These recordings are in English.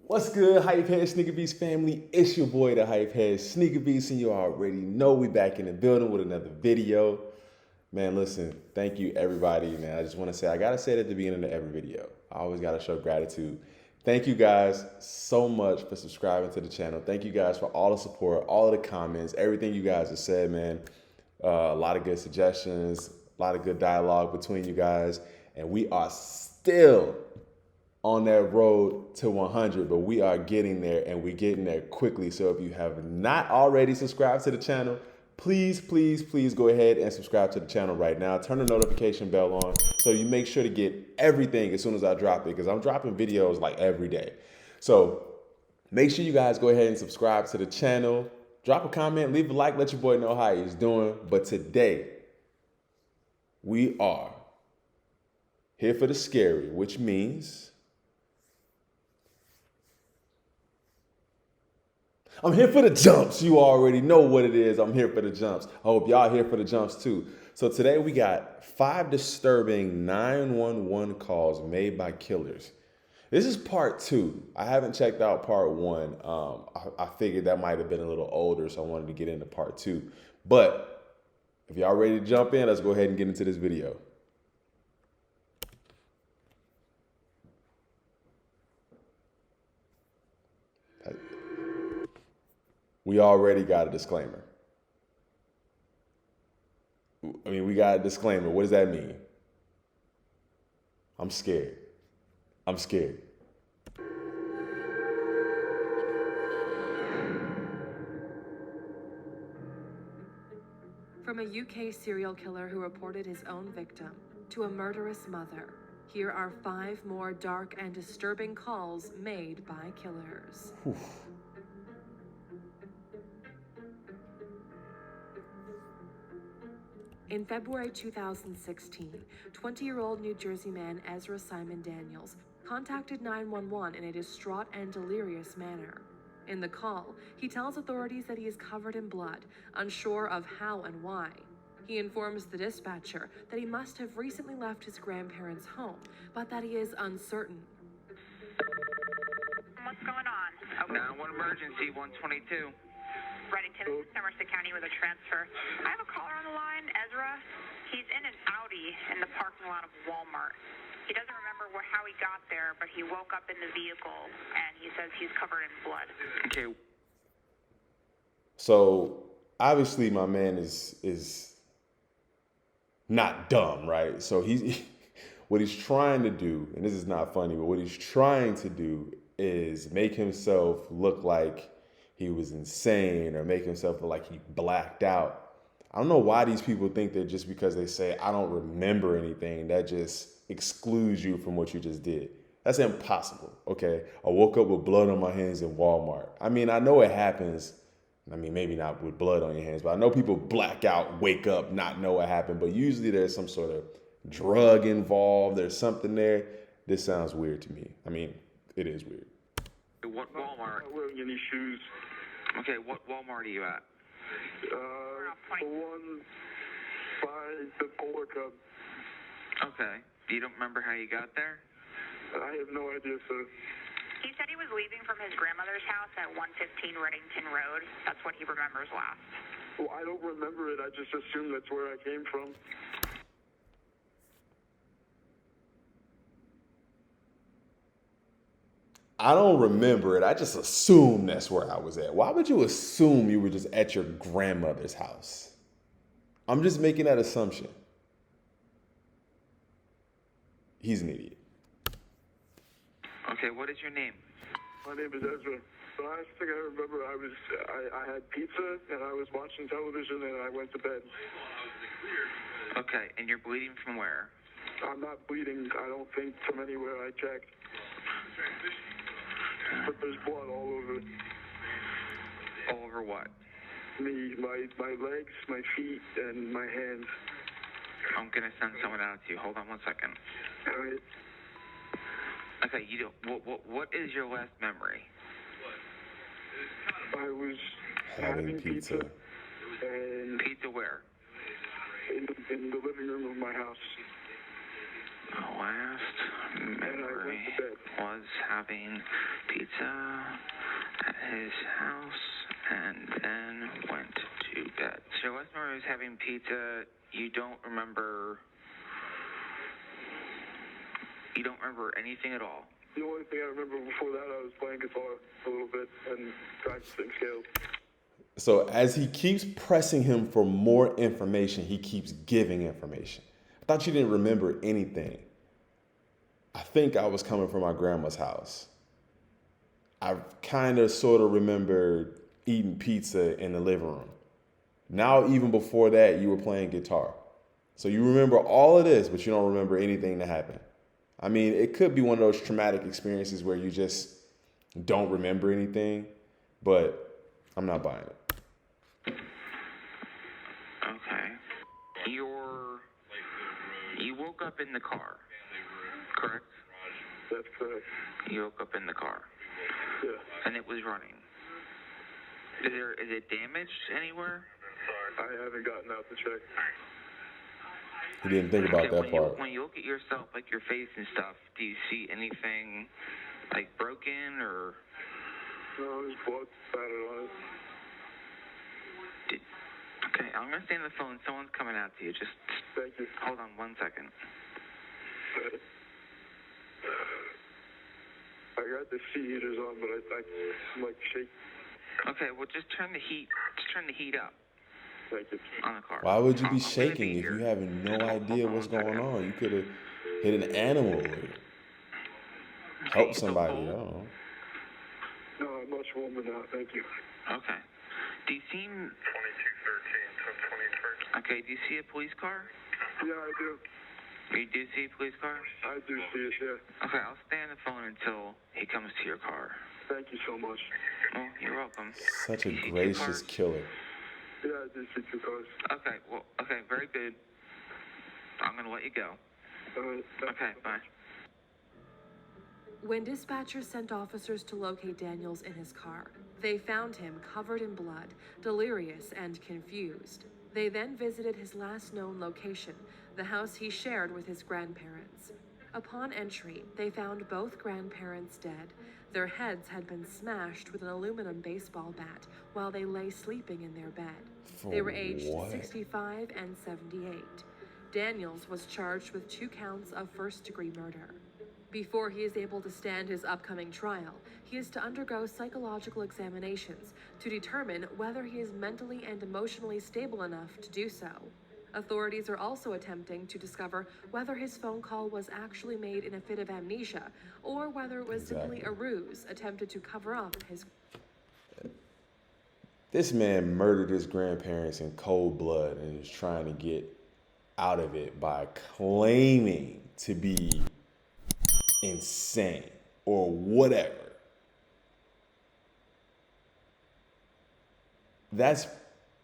What's good, Hypehead Sneaker Beast family? It's your boy, the Hypehead Sneaker Beast, and you already know we back in the building with another video. Man, listen, thank you everybody, man. I just want to say, I gotta say it at the beginning of every video. I always gotta show gratitude. Thank you guys so much for subscribing to the channel. Thank you guys for all the support, all of the comments, everything you guys have said, man. A lot of good suggestions, a lot of good dialogue between you guys, and we are still on that road to 100, but we are getting there, and we're getting there quickly. So if you have not already subscribed to the channel, please go ahead and subscribe to the channel right now. Turn the notification bell on so you make sure to get everything as soon as I drop it, because I'm dropping videos like every day. So make sure you guys go ahead and subscribe to the channel. Drop a comment, leave a like, let your boy know how he's doing. But today, we are here for the scary, which means I'm here for the jumps. You already know what it is. I'm here for the jumps. I hope y'all here for the jumps too. So today we got 5 disturbing 911 calls made by killers. This is part 2. I haven't checked out part 1. I figured that might have been a little older, so I wanted to get into part 2. But if y'all ready to jump in, let's go ahead and get into this video. We already got a disclaimer. I mean, we got a disclaimer. What does that mean? I'm scared. I'm scared. From a UK serial killer who reported his own victim to a murderous mother, here are 5 more dark and disturbing calls made by killers. Whew. In February 2016, 20-year-old New Jersey man Ezra Simon Daniels contacted 911 in a distraught and delirious manner. In the call, he tells authorities that he is covered in blood, unsure of how and why. He informs the dispatcher that he must have recently left his grandparents' home, but that he is uncertain. What's going on? 911 emergency, 122. Reddington, Somerset County with a transfer. I have a caller on the line, Ezra. He's in an Audi in the parking lot of Walmart. He doesn't remember how he got there, but he woke up in the vehicle, and he says he's covered in blood. Okay. So obviously my man is not dumb, right? So he's what he's trying to do, and this is not funny, but what he's trying to do is make himself look like he was insane or make himself look like he blacked out. I don't know why these people think that just because they say, I don't remember anything, that just excludes you from what you just did. That's impossible, okay? I woke up with blood on my hands in Walmart. I mean, I know it happens. I mean, maybe not with blood on your hands, but I know people black out, wake up, not know what happened. But usually there's some sort of drug involved. There's something there. This sounds weird to me. I mean, it is weird. What Walmart? I'm not wearing any shoes. Okay, what Walmart are you at? The one by the Polar Cub. Okay. You don't remember how you got there? I have no idea, sir. He said he was leaving from his grandmother's house at 115 Reddington Road. That's what he remembers last. Well, I don't remember it. I just assume that's where I came from. I don't remember it. I just assume that's where I was at. Why would you assume you were just at your grandmother's house? I'm just making that assumption. He's an idiot. Okay, what is your name? My name is Ezra. The last thing I remember, I had pizza and I was watching television and I went to bed. Okay, and you're bleeding from where? I'm not bleeding, I don't think, from anywhere I checked. But there's blood all over All over what? me, my legs, my feet, and my hands. I'm gonna send someone out to you. Hold on one second. All right. Okay, you don't. What is your last memory? I was Having pizza. and Pizza where? in the living room of my house. last memory was having pizza at his house and then went to bed. So your last memory was having pizza. You don't remember anything at all? The only thing I remember before that, I was playing guitar a little bit and practicing scales. So as he keeps pressing him for more information, he keeps giving information. I thought you didn't remember anything. I think I was coming from my grandma's house. I kind of sort of remember eating pizza in the living room. Now, even before that, you were playing guitar. So you remember all of this, but you don't remember anything that happened. I mean, it could be one of those traumatic experiences where you just don't remember anything, but I'm not buying it. Okay. You woke up in the car, correct? That's correct. You woke up in the car. Yeah. And it was running. Is it damaged anywhere? I haven't gotten out to check. He didn't think about that part. When you look at yourself, like your face and stuff, do you see anything like broken or? No, there's blood spattered on it. Okay, I'm gonna stay on the phone. Someone's coming out to you. Just Thank you. hold on 1 second. I got the seat heaters on, but I'm like shaking. Okay, well just turn the heat up Thank you. on the car. Why would you I'm be gonna shaking if here. you have no Just idea hold what's on going 1 second. on? You could have hit an animal or help somebody. I don't know. No, I'm much warmer now. Thank you. Okay. Do you see? 2213 to 23. Okay. Do you see a police car? Yeah, I do. You do see a police car? I do see it, yeah. Okay, I'll stay on the phone until he comes to your car. Thank you so much. Well, you're welcome. Such a You see 2 gracious cars? killer. Yeah, I do see 2 cars. Okay, well, okay, very good. I'm gonna let you go. All right. Okay, bye. When dispatchers sent officers to locate Daniels in his car, they found him covered in blood, delirious and confused. They then visited his last known location, the house he shared with his grandparents. Upon entry, they found both grandparents dead. Their heads had been smashed with an aluminum baseball bat while they lay sleeping in their bed. They were aged 65 and 78. Daniels was charged with 2 counts of first-degree murder. Before he is able to stand his upcoming trial, he is to undergo psychological examinations to determine whether he is mentally and emotionally stable enough to do so. Authorities are also attempting to discover whether his phone call was actually made in a fit of amnesia or whether it was simply a ruse attempted to cover up his. This man murdered his grandparents in cold blood and is trying to get out of it by claiming to be insane or whatever. That's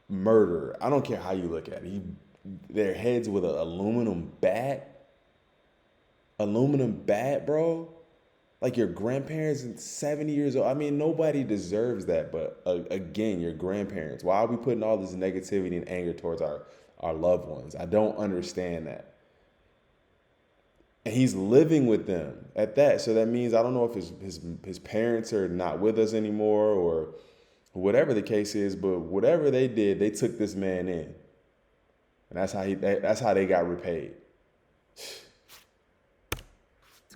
murder. I don't care how you look at it. Their heads with an aluminum bat. Aluminum bat, bro. Like your grandparents and 70 years old. I mean, nobody deserves that. But again, your grandparents. Why are we putting all this negativity and anger towards our loved ones? I don't understand that. And he's living with them at that. So that means I don't know if his parents are not with us anymore or whatever the case is. But whatever they did, they took this man in. And that's how they got repaid.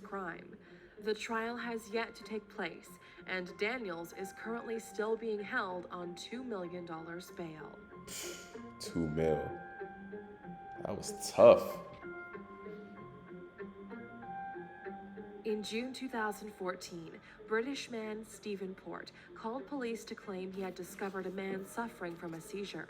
Crime. The trial has yet to take place, and Daniels is currently still being held on $2 million bail. $2 million. That was tough. In June 2014, British man Stephen Port called police to claim he had discovered a man suffering from a seizure.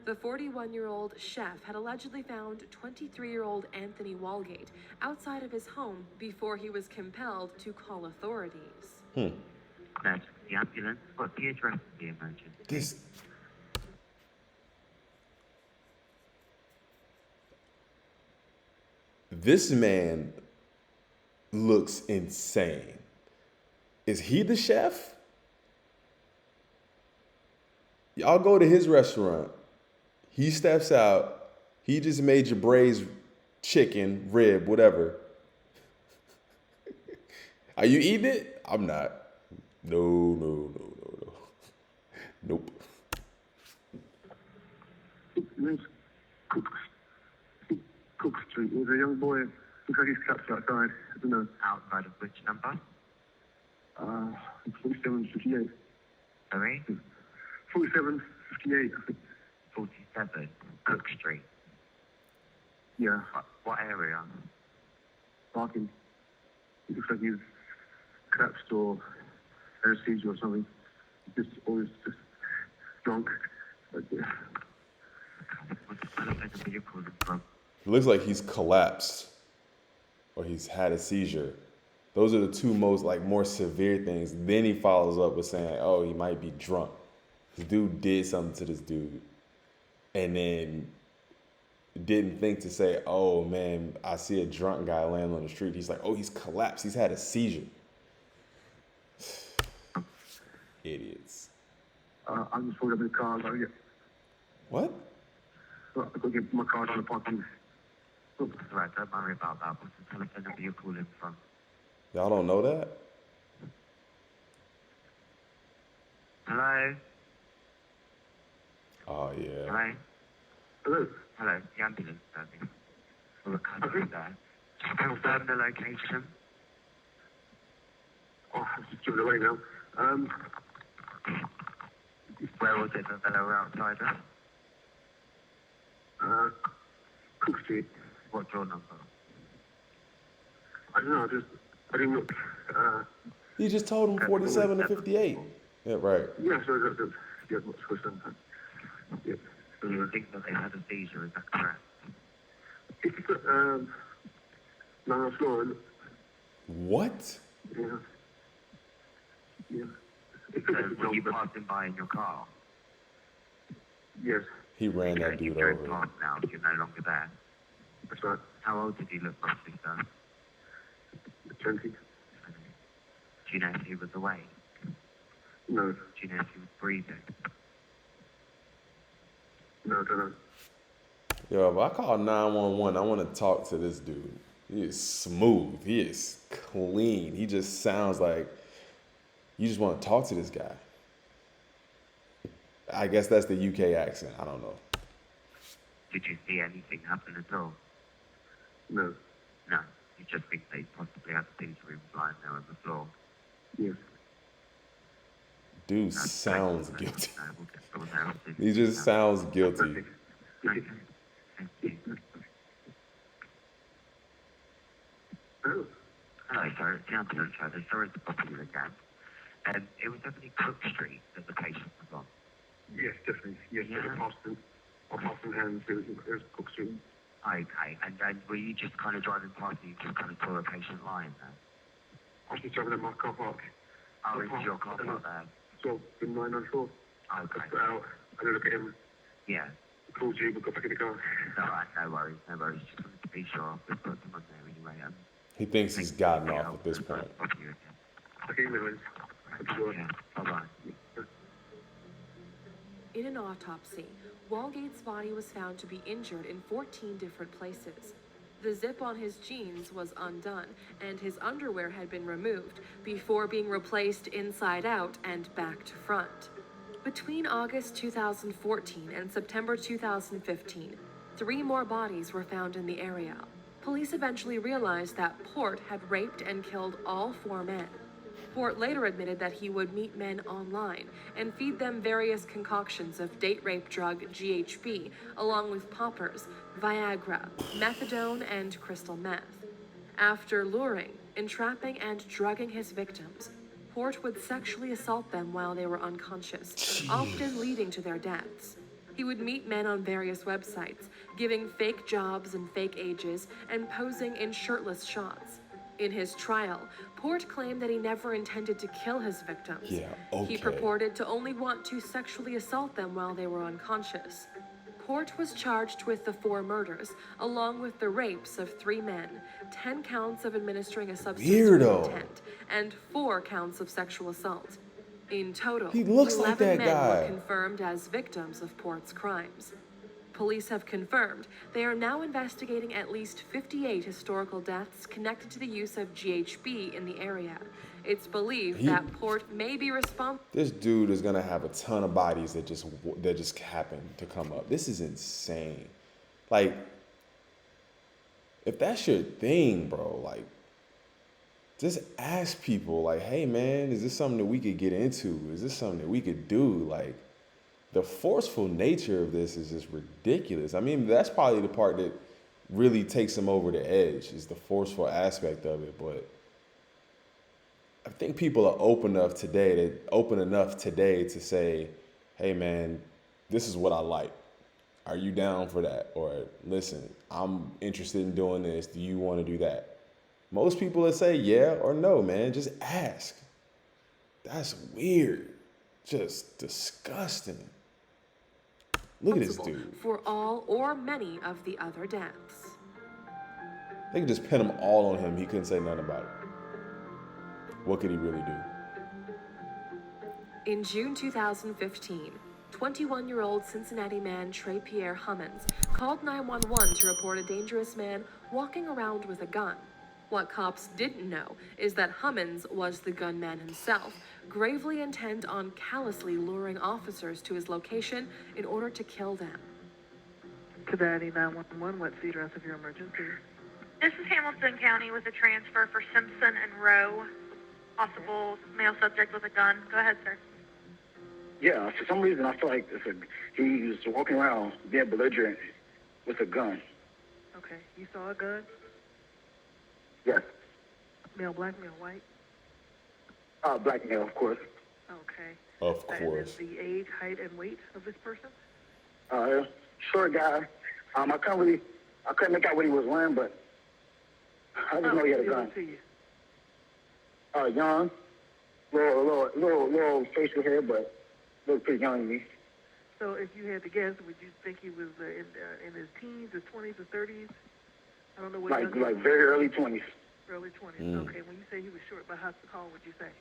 The 41-year-old chef had allegedly found 23-year-old Anthony Walgate outside of his home before he was compelled to call authorities. That's the ambulance. What's the address of the emergency? This man looks insane. Is he the chef? Y'all go to his restaurant. He steps out. He just made your braised chicken, rib, whatever. Are you eating it? I'm not. No. Nope. Name's Cook Street. There's a young boy. Looks like he's trapped outside. I don't know. Outside of which number? 4758. Sorry? 4758, I think. 47, Cook Street. Yeah, What area? barking. He looks like he's collapsed or had a seizure or something. Just always just drunk. But, yeah. What's the telephone number you're calling from? It looks like he's collapsed or he's had a seizure. Those are the two most more severe things. Then he follows up with saying, oh, he might be drunk. This dude did something to this dude. And then didn't think to say, oh man, I see a drunk guy laying on the street. He's like, oh, he's collapsed. He's had a seizure. Idiots. I'm just pulling up in the car. What? I've got to get my car on the parking. Right, don't worry about that. What's the telephone number you're calling from? Y'all don't know that? Hello? Oh yeah. Hello? Hello? Hello, the ambulance service. Well, look, I'm there. Just confirm the location. Oh, I've just given it away now. Where was it that they were outside of? Cook Street. What's your number? I don't know, I didn't look. He just told him 47 to 58. Yeah, right. Yeah, so yeah, what's first time? Yeah. Do you think that they had a seizure? Is that correct? It's no, floor. What? Yeah. Yeah. It's So were you passing by in your car? Yes, He ran that You dude drove over. past now, you're no longer there. that's right. How old did he look roughly, sir? 20. Do you know if he was awake? No, Do you know if he was breathing? no, I don't know. Yo, if I call 911, I want to talk to this dude. He is smooth. He is clean. He just sounds like you just want to talk to this guy. I guess that's the UK accent. I don't know. Did you see anything happen at all? No. No. You just think they possibly had a seizure. He was lying there on the floor. Yes. Dude That's sounds great. guilty. No, we'll get someone else in. He just sounds guilty. Okay. Okay. Thank you. Oh, Hello, sir. It's the ambulance service. Sorry to bother you again. It was definitely Cook Street that the patient was on. yes, definitely. Yes, Yeah. I passed in hands. There's Cook Street. Okay. And were you just kind of driving past and you just kind of saw a patient lying there? I was just driving at my car park. Oh, is your car park there? So, the 994. I Okay. got out. I look at him. Yeah. Called you, but got back in the car. All right. No worries. No worries. Just wanted to be sure. We've got someone there anyway. He thinks he's gotten off at this point. Okay, no worries. Yeah. Bye-bye. In an autopsy, Walgate's body was found to be injured in 14 different places. The zip on his jeans was undone, and his underwear had been removed before being replaced inside out and back to front. Between August 2014 and September 2015, 3 more bodies were found in the area. Police eventually realized that Port had raped and killed all 4 men. Port later admitted that he would meet men online and feed them various concoctions of date rape drug GHB, along with poppers, Viagra, methadone, and crystal meth. After luring, entrapping, and drugging his victims, Port would sexually assault them while they were unconscious, often leading to their deaths. He would meet men on various websites, giving fake jobs and fake ages, and posing in shirtless shots. In his trial, Port claimed that he never intended to kill his victims. Yeah, okay. He purported to only want to sexually assault them while they were unconscious. Port was charged with the 4 murders, along with the rapes of 3 men, 10 counts of administering a substance Weirdo. with intent, and 4 counts of sexual assault. In total, He looks like 11 that men guy. were confirmed as victims of Port's crimes. Police have confirmed they are now investigating at least 58 historical deaths connected to the use of GHB in the area. It's believed that Port may be responsible. This dude is gonna have a ton of bodies that just happen to come up. This is insane. Like, if that's your thing, bro, like, just ask people, like, hey man, is this something that we could get into? Is this something that we could do? Like, the forceful nature of this is just ridiculous. I mean, that's probably the part that really takes him over the edge, is the forceful aspect of it. But I think people are open enough today to say, hey man, this is what I like. Are you down for that? Or listen, I'm interested in doing this. Do you want to do that? Most people will say yeah or no, man. Just ask. That's weird. Just disgusting. Look at this dude. For all or many of the other deaths. They could just pin them all on him. He couldn't say nothing about it. What could he really do? In June 2015, 21-year-old Cincinnati man Treypierre called 911 to report a dangerous man walking around with a gun. What cops didn't know is that Hummins was the gunman himself, gravely intent on callously luring officers to his location in order to kill them. Cincinnati 911, what's the address of your emergency? This is Hamilton County with a transfer for Simpson and Rowe. Possible male subject with a gun. Go ahead, sir. Yeah, for some reason I feel like he was walking around being belligerent with a gun. Okay, you saw a gun? Yes. Male, black, male, white? Black male, of course. Okay. Of course. And the age, height, and weight of this person? Short guy. I couldn't make out what he was wearing, but I just know he had a gun. To you? Young, little facial hair, but looked pretty young to me. So if you had to guess, would you think he was in his teens, his 20s, or 30s? I don't know what. Like very early 20s. Early 20s. Okay. When you say he was short, by how tall would you say?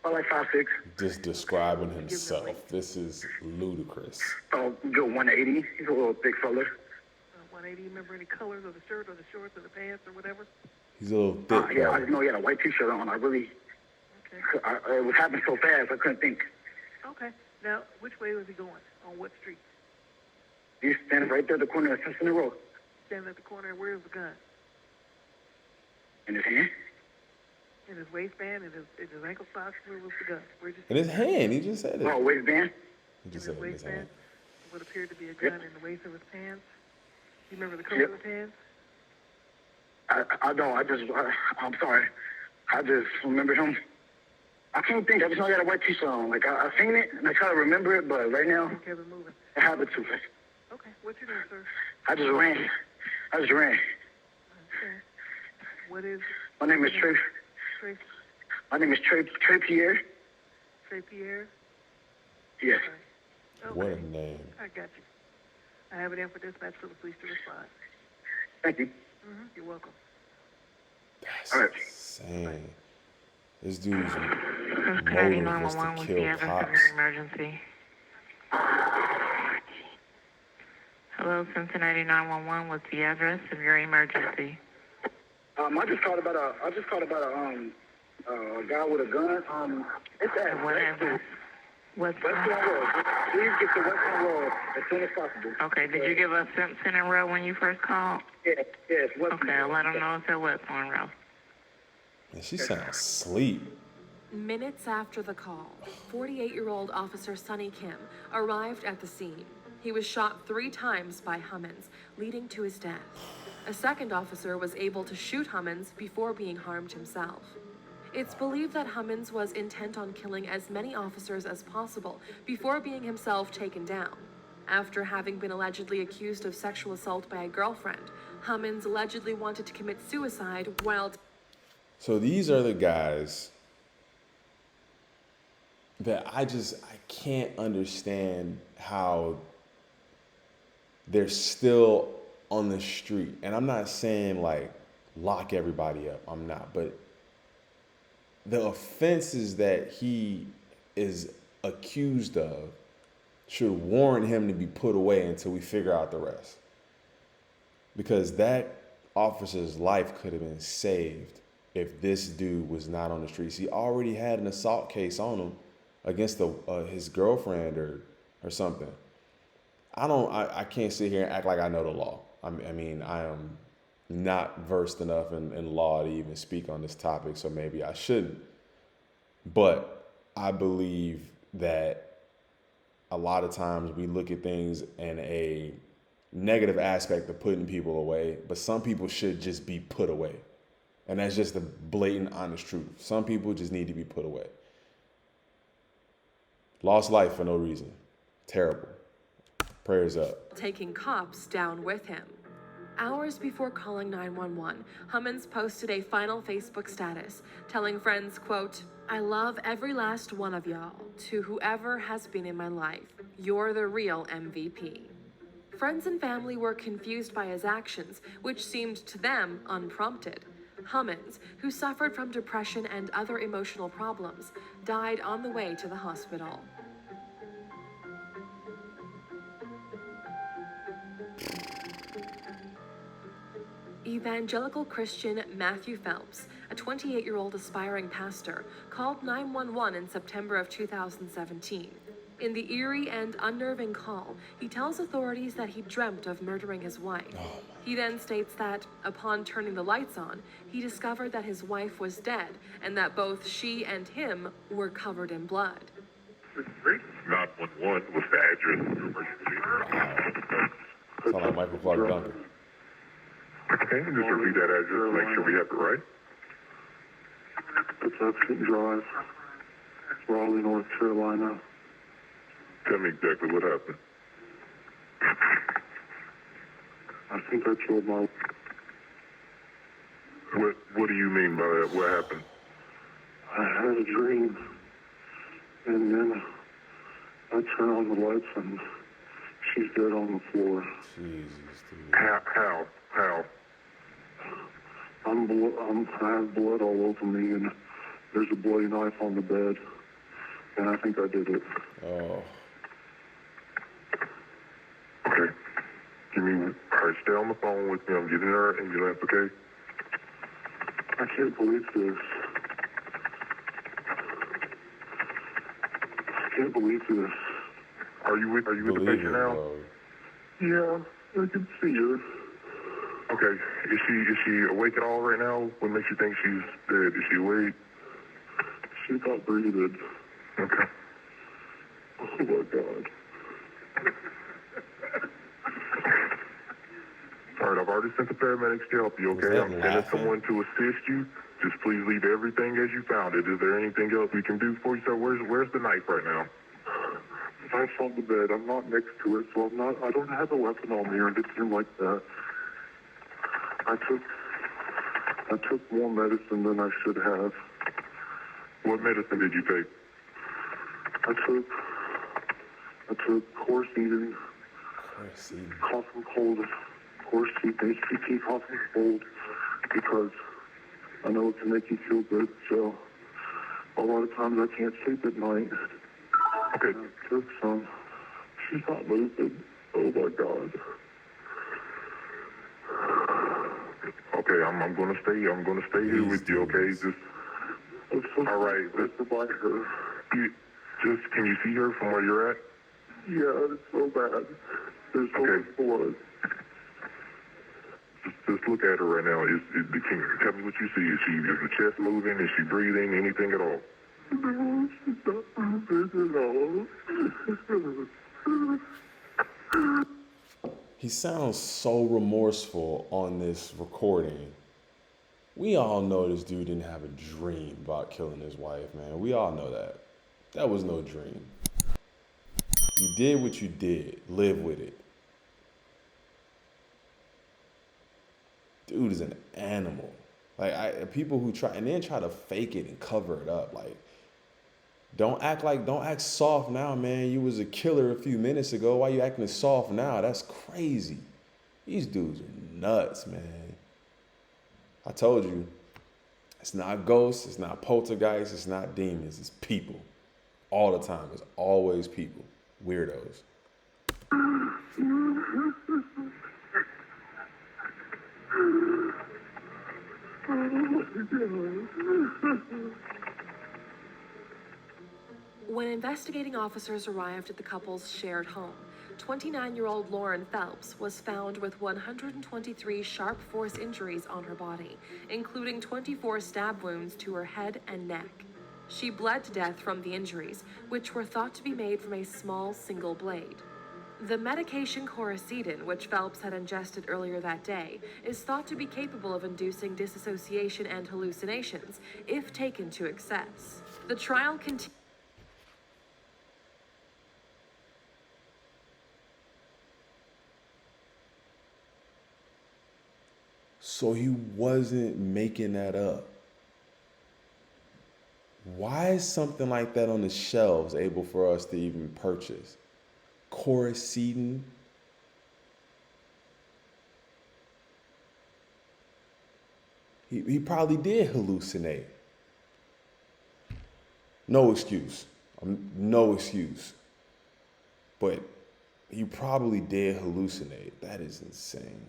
Like 5'6". Just describing himself. This is ludicrous. Oh, good 180. He's a little thick fella. 180. You remember any colors of the shirt or the shorts or the pants or whatever? He's a little thick. Yeah, I just know he had a white T-shirt on. Okay. It was happening so fast I couldn't think. Okay. Now, which way was he going? On what street? He's standing right there at the corner of Simpson Road. Standing at the corner. Where's the gun? In his hand. In his waistband, in his ankle socks. Where was the gun? In his hand. He just said it. Oh, waistband. He just in said his it in his hand. waistband. What appeared to be a gun in the waist of his pants. You remember the color of the pants? I don't. I'm sorry. I just remember him. I can't think. I just know he had a white T-shirt on. Like, I seen it, and I try to remember it, but right now, it happened too fast. Okay. What's your name, sir? I just ran. Okay. What is... My name is Treypierre. Treypierre? Yes. Okay. What a name. I got you. I have it in for dispatch for the police to respond. Thank you. You're welcome. That's all right. insane. This dude's Cincinnati motive was 911 to with kill the Ezra cops. emergency. Hello, Cincinnati 911 with the Ezra severe emergency. I just called about a guy with a gun. It's at Whatever. What's Western Road. Please get to Western Road as soon as possible. Okay, did you give us Simpson and Rowe when you first called? Yes, Western Okay, Road. let them know it's at Western Rowe. And she sounds asleep. Minutes after the call, 48-year-old Officer Sonny Kim arrived at the scene. He was shot 3 times by Hummins, leading to his death. A second officer was able to shoot Hummins before being harmed himself. It's believed that Hummins was intent on killing as many officers as possible before being himself taken down. After having been allegedly accused of sexual assault by a girlfriend, Hummins allegedly wanted to commit suicide while... So these are the guys that I can't understand how they're still on the street. And I'm not saying like lock everybody up. I'm not. But the offenses that he is accused of should warrant him to be put away until we figure out the rest. Because that officer's life could have been saved if this dude was not on the streets. He already had an assault case on him against his girlfriend or something. I can't sit here and act like I know the law. I mean, I am not versed enough in law to even speak on this topic, so maybe I shouldn't. But I believe that a lot of times we look at things in a negative aspect of putting people away, but some people should just be put away. And that's just the blatant, honest truth. Some people just need to be put away. Lost life for no reason. Terrible. Prayers up. Taking cops down with him. Hours before calling 911, Hummins posted a final Facebook status telling friends, quote, "I love every last one of y'all. To whoever has been in my life, you're the real MVP." Friends and family were confused by his actions, which seemed to them unprompted. Hummins, who suffered from depression and other emotional problems, died on the way to the hospital. Evangelical Christian Matthew Phelps, a 28-year-old aspiring pastor, called 911 in September of 2017. In the eerie and unnerving call, he tells authorities that he dreamt of murdering his wife. He then states that, upon turning the lights on, he discovered that his wife was dead and that both she and him were covered in blood. 911, what's the address of your emergency? Sound like Michael Clark Duncan. Okay, just repeat that address to make sure we have it right. It's Upstate Drive, Raleigh, North Carolina. Tell me exactly what happened. I think I killed my... What do you mean by that? What happened? I had a dream, and then I turn on the lights and she's dead on the floor. Jesus, dude. How? I have blood all over me, and there's a bloody knife on the bed, and I think I did it. Oh. Okay. Alright, stay on the phone with me. I'm getting her ambulance, okay? I can't believe this. I can't believe this. Are you with the patient now? Bro. Yeah, I can see her. Okay. Is she awake at all right now? What makes you think she's dead? Is she awake? She's not breathing. Okay. Oh my God. All right, I've already sent the paramedics to help you, okay? I'm sending someone to assist you. Just please leave everything as you found it. Is there anything else we can do for you, sir? Where's the knife right now? The knife's on the bed. I'm not next to it, so I don't have a weapon on me or anything like that. I took more medicine than I should have. What medicine did you take? I took Corseed, cough and cold, Corseed, HPT, cough and cold, because I know it can make you feel good. So a lot of times I can't sleep at night. Okay. I took some. She's not moving. Oh my God. Okay, I'm gonna stay here with you, okay? All right. Provide her. Can you see her from where you're at? Yeah, it's so bad. There's so much blood. Just look at her right now. Can you tell me what you see? Is the chest moving? Is she breathing? Anything at all? No, she's not moving at all. He sounds so remorseful on this recording. We all know this dude didn't have a dream about killing his wife, man. We all know that. That was no dream. You did what you did. Live with it. Dude is an animal. Like, people who try to fake it and cover it up. Like, don't act soft now, man. You was a killer a few minutes ago. Why you acting soft now? That's crazy. These dudes are nuts, man. I told you, it's not ghosts, it's not poltergeists, it's not demons, it's people. All the time, it's always people. Weirdos. When investigating officers arrived at the couple's shared home, 29-year-old Lauren Phelps was found with 123 sharp force injuries on her body, including 24 stab wounds to her head and neck. She bled to death from the injuries, which were thought to be made from a small single blade. The medication Coricidin, which Phelps had ingested earlier that day, is thought to be capable of inducing dissociation and hallucinations if taken to excess. The trial continued. So he wasn't making that up. Why is something like that on the shelves able for us to even purchase? Coricidin. He probably did hallucinate. No excuse. No excuse. But he probably did hallucinate. That is insane.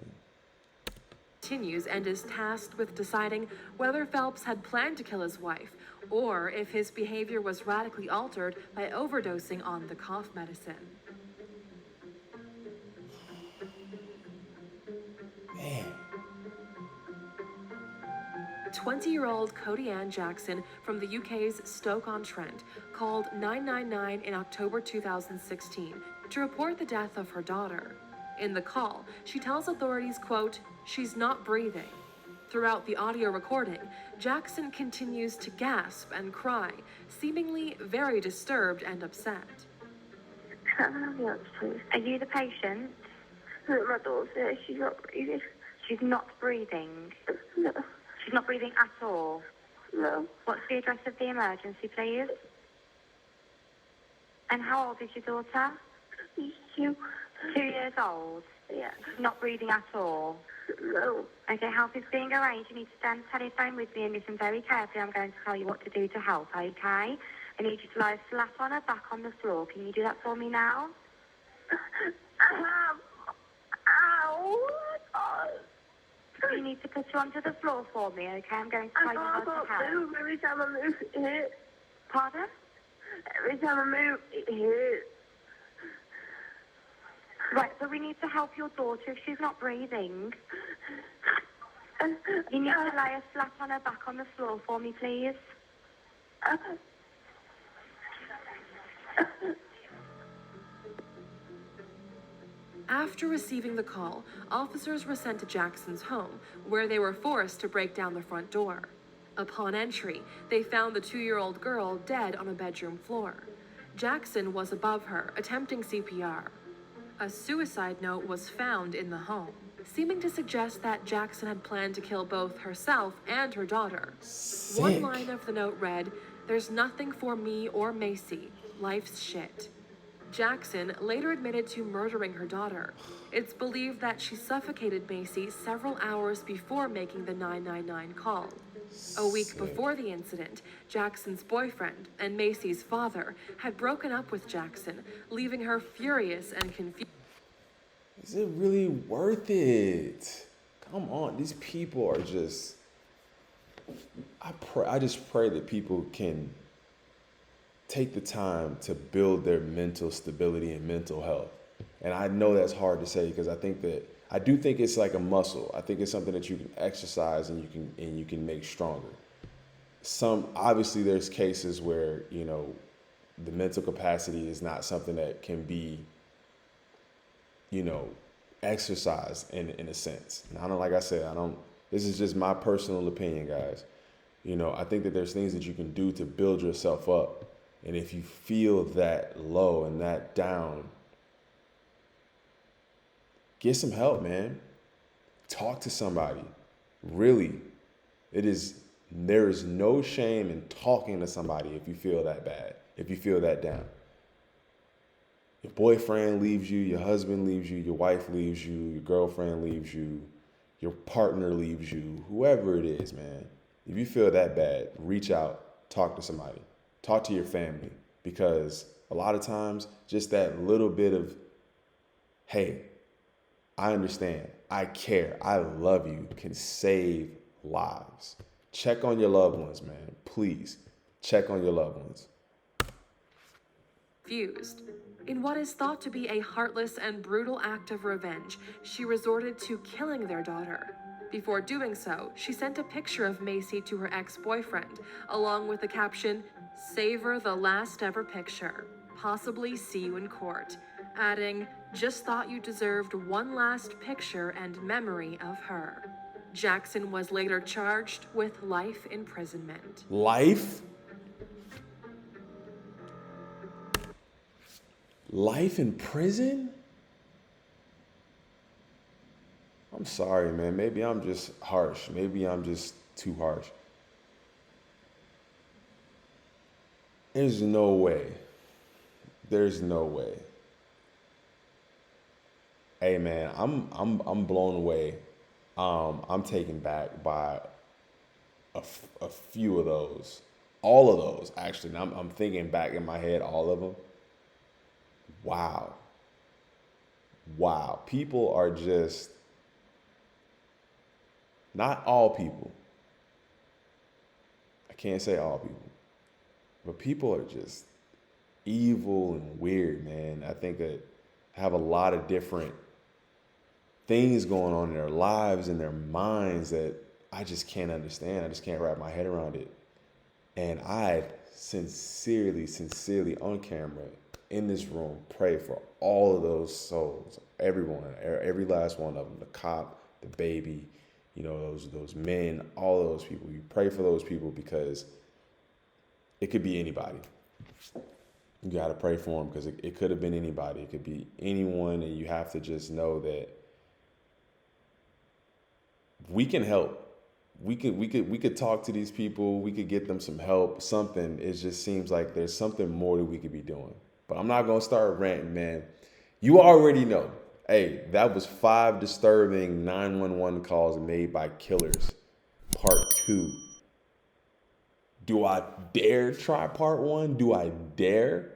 Continues and is tasked with deciding whether Phelps had planned to kill his wife or if his behavior was radically altered by overdosing on the cough medicine. Man. 20-year-old Cody Ann Jackson from the UK's Stoke-on-Trent called 999 in October 2016 to report the death of her daughter. In the call, she tells authorities, quote, "She's not breathing." Throughout the audio recording, Jackson continues to gasp and cry, seemingly very disturbed and upset. Are you the patient? My daughter, she's not breathing. She's not breathing. No. She's not breathing at all. No. What's the address of the emergency, please? And how old is your daughter? She's 2. 2 years old. Yeah. She's not breathing at all. No. Okay, help is being arranged. You need to stay on the telephone with me and listen very carefully. I'm going to tell you what to do to help, okay? I need you to lie flat on her back on the floor. Can you do that for me now? Ow. You need to put her onto the floor for me, okay? I'm going to tell you how to help. I can't move. Every time I move, it hurts. Pardon? Every time I move, it hurts. Right, but we need to help your daughter if she's not breathing. You need to lie her flat on her back on the floor for me, please. After receiving the call, officers were sent to Jackson's home, where they were forced to break down the front door. Upon entry, they found the 2-year-old girl dead on a bedroom floor. Jackson was above her, attempting CPR. A suicide note was found in the home, seeming to suggest that Jackson had planned to kill both herself and her daughter. Sick. One line of the note read, "There's nothing for me or Macy. Life's shit." Jackson later admitted to murdering her daughter. It's believed that she suffocated Macy several hours before making the 999 call. A week before the incident, Jackson's boyfriend and Macy's father had broken up with Jackson, leaving her furious and confused. Is it really worth it? Come on, these people are just... I just pray that people can take the time to build their mental stability and mental health. And I know that's hard to say because I do think it's like a muscle. I think it's something that you can exercise and you can make stronger. Obviously there's cases where, you know, the mental capacity is not something that can be, you know, exercised in a sense. And like I said, this is just my personal opinion, guys. You know, I think that there's things that you can do to build yourself up. And if you feel that low and that down, get some help, man. Talk to somebody. Really, there is no shame in talking to somebody if you feel that bad, if you feel that down. Your boyfriend leaves you, your husband leaves you, your wife leaves you, your girlfriend leaves you, your partner leaves you, whoever it is, man. If you feel that bad, reach out, talk to somebody, talk to your family, because a lot of times just that little bit of, hey, I understand, I care, I love you, can save lives. Check on your loved ones, man. Please check on your loved ones. Fused. In what is thought to be a heartless and brutal act of revenge, she resorted to killing their daughter. Before doing so, she sent a picture of Macy to her ex-boyfriend, along with the caption, "Savor the last ever picture. Possibly see you in court," adding, "Just thought you deserved one last picture and memory of her." Jackson was later charged with life imprisonment. Life? Life in prison? I'm sorry, man. Maybe I'm just harsh. Maybe I'm just too harsh. There's no way. There's no way. Hey, man, I'm blown away. I'm taken back by a few of those. All of those, actually. And I'm thinking back in my head, all of them. Wow. Wow. People are just, not all people. I can't say all people. But people are just evil and weird, man. I think that have a lot of different things going on in their lives and their minds that I just can't understand. I just can't wrap my head around it. And I sincerely on camera in this room pray for all of those souls, everyone, every last one of them, the cop, the baby, you know, those men, all those people. You pray for those people because it could be anybody. You got to pray for them because it could have been anybody. It could be anyone, and you have to just know that we can help. We could talk to these people. We could get them some help, something. It just seems like there's something more that we could be doing. But I'm not going to start ranting, man. You already know. Hey, that was 5 disturbing 911 calls made by killers. Part 2. Do I dare try part 1? Do I dare?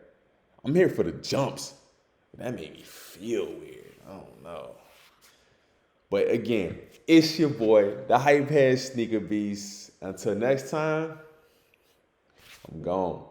I'm here for the jumps. That made me feel weird. I don't know. But again, it's your boy, the Hype Head Sneaker Beast. Until next time, I'm gone.